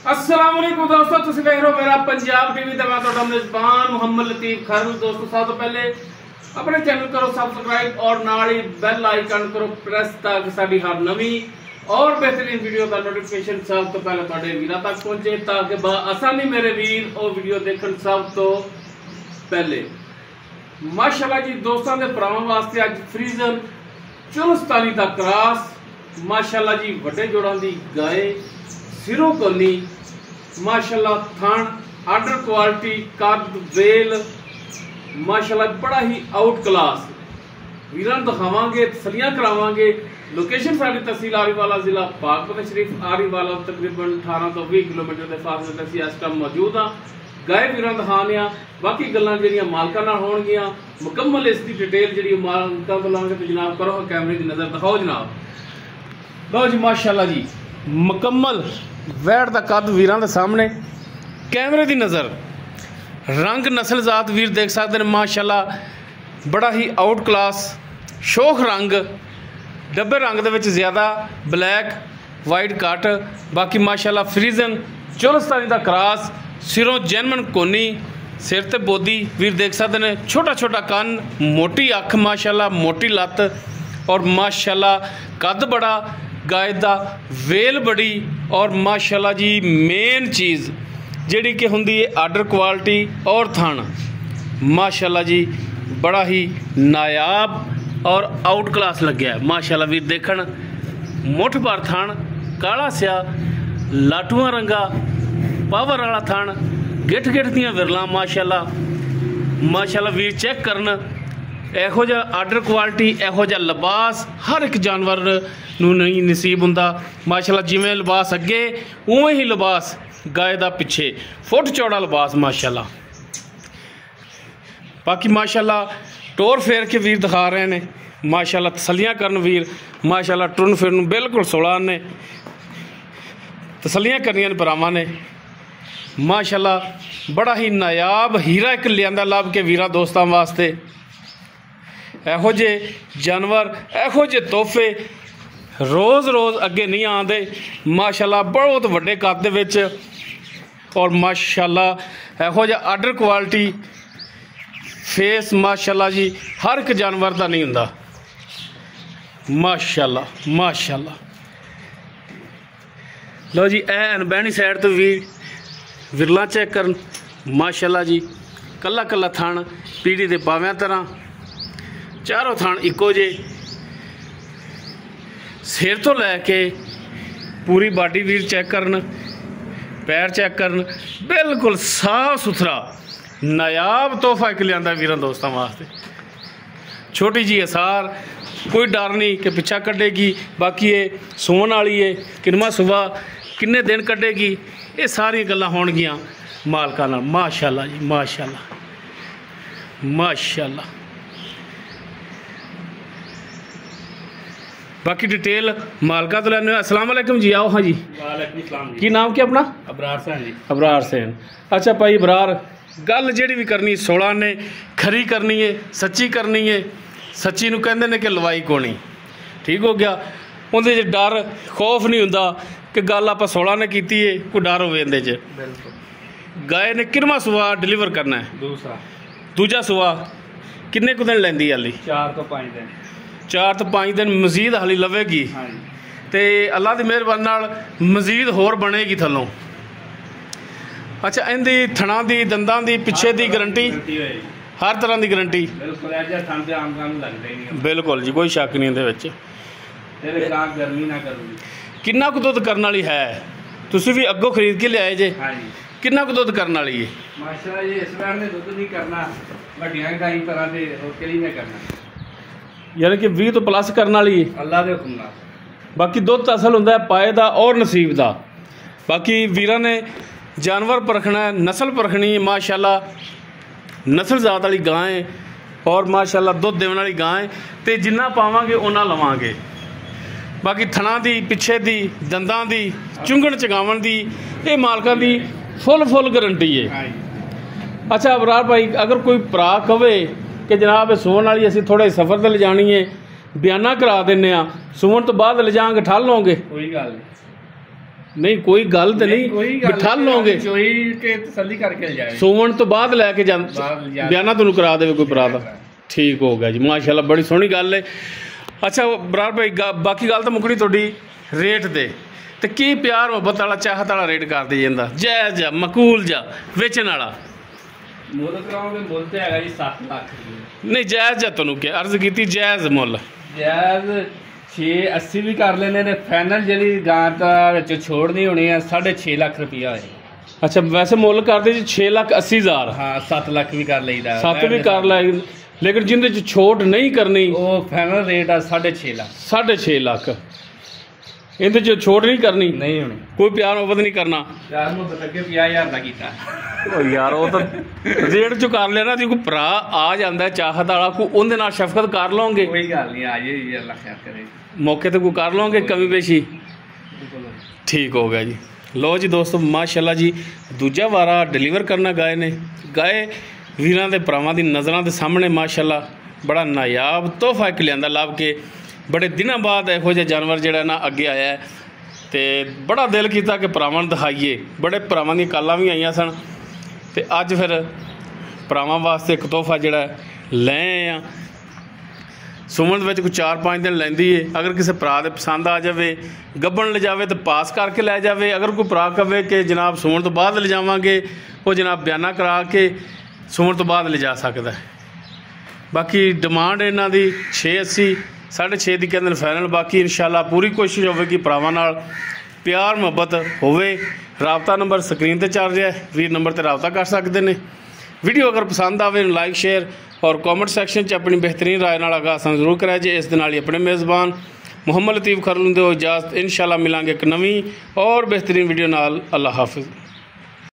अस्सलाम वालेकुम दोस्तों, तुसीं देख रहे हो मेरा पंजाब टीवी ते मैं तुहाडा मेजबान मुहम्मद लतीफ खारू। दोस्तों सब तो पहले अपने चैनल करो सब्सक्राइब और नाल ही बैल आइकन करो प्रेस ताकि साडी हर नवी और बेहतरीन वीडियो का नोटिफिकेशन सब तो पहले तुहाडे वीरां तक पहुंचे ताकि आसानी मेरे वीर और वीडियो देखण सब तो पहले। माशाल्लाह जी दोस्तों के भरावां वास्ते अज फ्रीजन चुलस्तानी दा क्रॉस, माशाल्लाह जी वड्डे जोड़ां दी गाय, सिरों कोनी, माशाल्लाह थान आर्डर क्वालिटी, कद वेल माशाल्लाह बड़ा ही आउट क्लास। वीरां दिखावांगे, तसलियां करावांगे। लोकेशन साडी तहसील आरीवाला, जिला पाकपत शरीफ। आरीवाला तकरीबन 18 तो 20 किलोमीटर के फासले ते असीं इस टाइम मौजूद हाँ। गाय वीरां दिखाने आ, बाकी गल्लां जिहड़ियां मालकां नाल होणगीਆਂ मुकम्मल इसकी डिटेल जिहड़ी मालकां कोल लांगे ते जनाब करो कैमरे की नज़र दिखाओ जनाब। लो जी माशाल्लाह जी मुकम्मल वैट का कद वीरां दे सामने, कैमरे की नज़र, रंग नस्ल जात वीर देख सकते हैं माशाल्लाह बड़ा ही आउट क्लास शोख रंग, डब्बे रंग दे विच ज़्यादा ब्लैक वाइट कट, बाकी माशाल्लाह फ्रीजन चुलस्तानी दा क्रॉस, सिरों जैनमन कोनी, सिर ते बोदी वीर देख सकते हैं, छोटा छोटा कन, मोटी अख माशाल्लाह, मोटी लत्त और माशाल्लाह कद बड़ा गाय दा, वेल बड़ी और माशाल्लाह जी मेन चीज़ जिहड़ी कि हुंदी है आर्डर क्वालिटी और थान माशाल्लाह जी बड़ा ही नायाब और आउट क्लास लग्या है माशाल्लाह वीर देखण। मुठ भर थान, काला स्या लाटूआं रंगा, पावर वाला थान, गिठ गिठ दियां विरलां माशाल्लाह। माशाल्लाह वीर चेक करन, इहो जिहा आर्डर क्वालिटी, इहो जिहा लिबास हर एक जानवर नूं नहीं नसीब हुंदा माशाल्लाह। जिवें लिबास अगे उवें ही लिबास गाय दा पिछे, फुट चौड़ा लिबास माशाल्लाह। बाकी माशाल्लाह टोर फेर के वीर दिखा रहे हैं माशाल्लाह, तसलियां करन वीर माशाल्लाह, टुरन फिरन बिल्कुल 16 ने तसलियां करनियां ने भरावां ने माशाल्लाह। बड़ा ही नायाब हीरा एक लियांदा लभ के वीरां दोस्तां वास्ते। इहो जे जानवर, इहो जे तोहफे रोज़ रोज़ अगे नहीं आते माशाल्लाह, बहुत वड्डे कद दे विच और माशाल्लाह इहो जिहा आर्डर क्वालिटी फेस माशाल्लाह जी हर एक जानवर का नहीं हुंदा माशाल्लाह माशाल्लाह। लो जी ए अनबैनी साइड तो भी विरला चेक करन माशाल्लाह जी, कला कला थान पीढ़ी दे पाव्यां तरह, चारों थान इको जे, सिर तो लैके पूरी बाडी वीर चेक करन, पैर चेक करन, बिल्कुल साफ सुथरा नायाब तोहफा एक लियांदा वीरां दोस्तों वास्ते। छोटी जी असार, कोई डर नहीं कि पिछा कड्डेगी, बाकी ये सूवन वाली है, किनवा सुबह किन्ने दिन कड्डेगी, ये सारी गल्लां होणगियां मालकां नाल माशाल्लाह जी माशाल्लाह माशाल्लाह। बाकी डिटेल मालका तो लैने। अस्सलाम वालेकुम जी, आओ। हाँ जी वालेकुम सलाम जी। की नाम क्या अपना? अबरार सैन जी। अबरार सैन, अच्छा भाई अबरार, गल जिहड़ी भी करनी 16 ने खरी करनी है, सच्ची करनी है, सच्ची नूं कहंदे ने कि लवाई कोनी, ठीक हो गया। उहदे च डर खौफ नहीं हुंदा कि गल आपां 16 ने कीती है, कोई डर होवे इहदे च। बिल्कुल। गाय ने किनवा सुआ डिलीवर करना है? दूजा सुआ किन्ने कुछ दिन लैंदी हाली? 4 तो 5 दिन। 4 तो 5 दिन मजीद हाली लवेगी तो अल्लाह की मेहरबानी नाल मजीद होर बनेगी थलों। अच्छा इनकी थणा की, दंदां की, पिछे की गारंटी हर तरह की गारंटी? बिल्कुल जी, कोई शक नहीं इहदे विच। किन्ना कुछ दुध करने वाली है? तुसीं भी अगों खरीद के लियाए जे? किन्ना कुछ दुध करने वाली है? माशाल्लाह जी इस बार ने दुध नहीं करना, वड्डियां गाईं तरह दे रोके ही नहीं करना, यानी कि 20 तो प्लस करने वाली है अल्लाह दे हुक्म नाल। बाकी दुध असल हुंदा है पाए दा और नसीब दा। बाकी वीरां ने जानवर परखना है, नस्ल परखनी है माशाल्लाह, नस्ल जात वाली गां है और माशाल्लाह दुध देने वाली गां है, तो जिन्ना पावांगे उन्ना लवांगे। बाकी थणा दी, पिछे दी, दंदां दी, चुंगण चगावन दी, ये मालकां दी फुल गारंटी है। अच्छा अबरार भाई, अगर कोई भरा कवे कि जनाब सूवन वाली असीं थोड़े सफ़र ते ले जानी है, बयाना करा देने, सूवन तो बाद ले जाएंगे, ठल लोगे? कोई गल नहीं, ਨਹੀਂ ਕੋਈ ਗੱਲ ਤੇ ਨਹੀਂ ਬਿਠਾ ਲਓਗੇ ਚੋਈ ਕੇ ਤਸੱਲੀ ਕਰਕੇ ਲੈ ਜਾਵੇ ਸੋਵਣ ਤੋਂ ਬਾਅਦ ਲੈ ਕੇ ਬਿਆਨਾ ਤੁਹਾਨੂੰ ਕਰਾ ਦੇਵੇ ਕੋਈ ਭਰਾ ਦਾ ਠੀਕ ਹੋ ਗਿਆ ਜੀ ਮਾਸ਼ਾਅੱਲਾ ਬੜੀ ਸੋਹਣੀ ਗੱਲ ਹੈ ਅੱਛਾ ਬਰਾੜ ਭਾਈ ਬਾਕੀ ਗੱਲ ਤਾਂ ਮੁੱਕਣੀ ਤੁਹਾਡੀ ਰੇਟ ਤੇ ਕੀ ਪਿਆਰ ਮੁਹੱਬਤ ਵਾਲਾ ਚਾਹਤ ਵਾਲਾ ਰੇਟ ਕਰਦੇ ਜਾਂਦਾ ਜਾਇਜ਼ ਜਾਂ ਮਕੂਲ ਜਾਂ ਵੇਚਣ ਵਾਲਾ ਮੁੱਲ ਕਰਾਉਂਗੇ ਮੁੱਲ ਤੇ ਹੈਗਾ ਜੀ 7 ਲੱਖ ਨਹੀਂ ਜਾਇਜ਼ ਜਾਂ ਤੁਹਾਨੂੰ ਕੀ ਅਰਜ਼ ਕੀਤੀ ਜਾਇਜ਼ ਮੁੱਲ ਜਾਇਜ਼ 680 ਵੀ ਕਰ ਲੈਂਦੇ ਨੇ ਫਾਈਨਲ ਜਿਹੜੀ ਗਾਂ ਦਾ ਵਿੱਚ ਛੋੜ ਨਹੀਂ ਹੋਣੀ ਆ 6.5 ਲੱਖ ਰੁਪਇਆ ਹੋਏ ਅੱਛਾ ਵੈਸੇ ਮੁੱਲ ਕਰਦੇ ਜੀ 6,80,000 ਹਾਂ 7 ਲੱਖ ਵੀ ਕਰ ਲਈਦਾ 7 ਵੀ ਕਰ ਲੈ ਲੇਕਿਨ ਜਿੰਦੇ ਚ ਛੋਟ ਨਹੀਂ ਕਰਨੀ ਉਹ ਫਾਈਨਲ ਰੇਟ ਆ 6.5 ਲੱਖ 6.5 ਲੱਖ ਇਹਦੇ ਚ ਛੋਟ ਨਹੀਂ ਕਰਨੀ ਨਹੀਂ ਹੋਣੀ ਕੋਈ ਪਿਆਰ ਮੁਹੱਬਤ ਨਹੀਂ ਕਰਨਾ ਯਾਰ ਨੂੰ ਅੱਗੇ 50000 ਦਾ ਕੀਤਾ ਉਹ ਯਾਰ ਉਹ ਤਾਂ ਰੇਟ ਚ ਕਰ ਲੈਣਾ ਜੇ ਕੋਈ ਭਰਾ ਆ ਜਾਂਦਾ ਚਾਹਤ ਵਾਲਾ ਕੋਈ ਉਹਦੇ ਨਾਲ ਸ਼ਫਕਤ ਕਰ ਲਓਗੇ ਕੋਈ ਗੱਲ ਨਹੀਂ ਆ ਜੇ ਜੀ ਅੱਲਾ ਖੈਰ ਕਰੇ ਮੌਕੇ ਤੇ ਕੋਈ ਕਰ ਲਓਗੇ ਕਮੀ ਪੇਸ਼ੀ ਠੀਕ ਹੋ ਗਿਆ ਜੀ ਲੋ ਜੀ ਦੋਸਤੋ ਮਾਸ਼ਾਅੱਲਾ ਜੀ ਦੂਜਾ ਵਾਰਾ ਡਿਲੀਵਰ ਕਰਨਾ ਗਏ ਵੀਰਾਂ ਦੇ ਭਰਾਵਾਂ ਦੀ ਨਜ਼ਰਾਂ ਦੇ ਸਾਹਮਣੇ ਮਾਸ਼ਾਅੱਲਾ ਬੜਾ ਨਾਯਾਬ ਤੋਹਫਾ ਇੱਕ ਲਿਆਂਦਾ ਲੱਭ ਕੇ ਬੜੇ ਦਿਨਾਂ ਬਾਅਦ ਇਹੋ ਜਿਹਾ ਜਾਨਵਰ ਜਿਹੜਾ ਨਾ ਅੱਗੇ ਆਇਆ ਤੇ ਬੜਾ ਦਿਲ ਕੀਤਾ ਕਿ ਭਰਾਵਾਂ ਨੂੰ ਦਿਖਾਈਏ ਬੜੇ ਭਰਾਵਾਂ ਦੀਆਂ ਕਾਲਾਂ ਵੀ ਆਈਆਂ ਸਨ ਤੇ ਅੱਜ ਫਿਰ ਭਰਾਵਾਂ ਵਾਸਤੇ ਇੱਕ ਤੋਹਫਾ ਜਿਹੜਾ ਲੈ ਆਏ ਆ ਸੁਮਨ ਦੇ ਵਿੱਚ ਕੋਈ 4-5 ਦਿਨ ਲੈਂਦੀ ਏ ਅਗਰ ਕਿਸੇ ਭਰਾ ਦੇ ਪਸੰਦ ਆ ਜਾਵੇ ਗੱਬਣ ਲਿਜਾਵੇ ਤਾਂ ਪਾਸ ਕਰਕੇ ਲੈ ਜਾਵੇ ਅਗਰ ਕੋਈ ਭਰਾ ਕਵੇ ਕਿ ਜਨਾਬ ਸੁਮਨ ਤੋਂ ਬਾਅਦ ਲਿਜਾਵਾਂਗੇ ਉਹ ਜਨਾਬ ਬਿਆਨਾ ਕਰਾ ਕੇ ਸੁਮਨ ਤੋਂ ਬਾਅਦ ਲਿਜਾ ਸਕਦਾ ਬਾਕੀ ਡਿਮਾਂਡ ਇਹਨਾਂ ਦੀ 680 6.5 ਦੀ ਕਹਿੰਦੇ ਫਾਈਨਲ ਬਾਕੀ ਇਨਸ਼ਾਅੱਲਾ ਪੂਰੀ ਕੋਸ਼ਿਸ਼ ਹੋਵੇਗੀ ਭਰਾਵਾਂ ਨਾਲ ਪਿਆਰ ਮੁਹੱਬਤ ਹੋਵੇ ਰਾਬਤਾ ਨੰਬਰ ਸਕਰੀਨ ਤੇ ਚੱਲ ਰਿਹਾ ਵੀਰ ਨੰਬਰ ਤੇ ਰਾਬਤਾ ਕਰ ਸਕਦੇ ਨੇ ਵੀਡੀਓ ਅਗਰ ਪਸੰਦ ਆਵੇ ਲਾਈਕ ਸ਼ੇਅਰ और कॉमेंट सैक्शन च अपनी बेहतरीन राय नाल आगाह जरूर कराए जे इस दे नाल ही अपने मेज़बान मुहम्मद लतीफ़ खरल नूं दिओ इजाज़त इंशाअल्लाह मिलांगे एक नवीं और बेहतरीन वीडियो नाल अल्लाह हाफिज़।